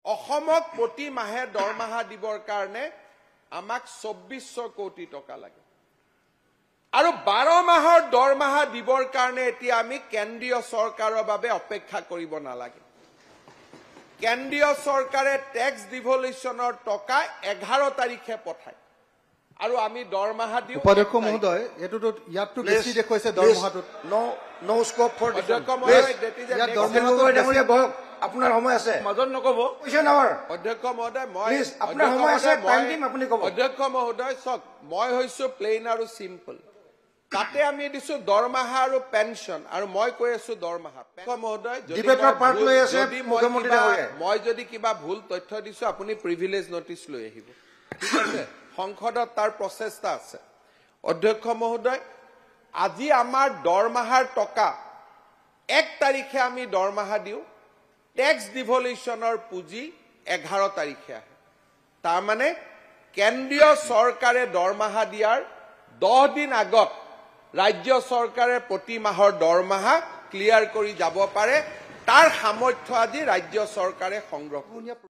অসমক প্ৰতি মাহে দৰমহা দিবৰ কাৰণে আমাক 2400 কোটি টকা লাগে আৰু 12 মাহৰ দৰমহা দিবৰ কাৰণে এতিয়া আমি কেন্দ্ৰীয় চৰকাৰৰ বাবে অপেক্ষা কৰিব নালাগে কেন্দ্ৰীয় চৰকাৰে টেক্স ডিভলিউচনৰ টকা 11 তাৰিখে পঠায় আৰু আমি দৰমহা দিও উপাধ্যক্ষ মহোদয় এটোটো ইয়াতটো বেছি দেখুৱাইছে দৰমহাটো নো স্কোপ ফৰ অধ্যক্ষ মহোদয় আপোনাৰ সময় আছে মদন নকব কোৱেশ্যন আৱাৰ অধ্যক্ষ মহোদয় মই প্লিজ আপোনাৰ সময় আছে টাইম দিম আপুনি কব অধ্যক্ষ মহোদয় সক মই হৈছো প্লেন আৰু সিম্পল তাতে আমি দিছো দৰমহা আৰু পেনশন আৰু মই কৈ আছো দৰমহা মহোদয় ডিবেটৰ পাৰ্ট লৈ আছে মুখ্যমন্ত্ৰী ডাঙৰীয়া মই যদি কিবা ভুল তথ্য দিছো আপুনি প্ৰিভিলেজ নোটিছ লৈ আহিব ঠিক আছে সংসদত তাৰ প্ৰচেষ্টা আছে অধ্যক্ষ মহোদয় আজি আমাৰ দৰমহাৰ টকা 1 তাৰিখে আমি দৰমহা দিও টেক্স ডিভলিউচনৰ পুঁজি 11 তাৰিখে আহে তাৰ মানে কেন্দ্ৰীয় চৰকাৰে দৰমহা দিয়াৰ 10 দিন আগত ৰাজ্য চৰকাৰে প্ৰতি মাহৰ দৰমহা ক্লিয়াৰ কৰি যাব পাৰে তাৰ সামৰ্থ্য আজি ৰাজ্য চৰকাৰে সংগ্ৰহ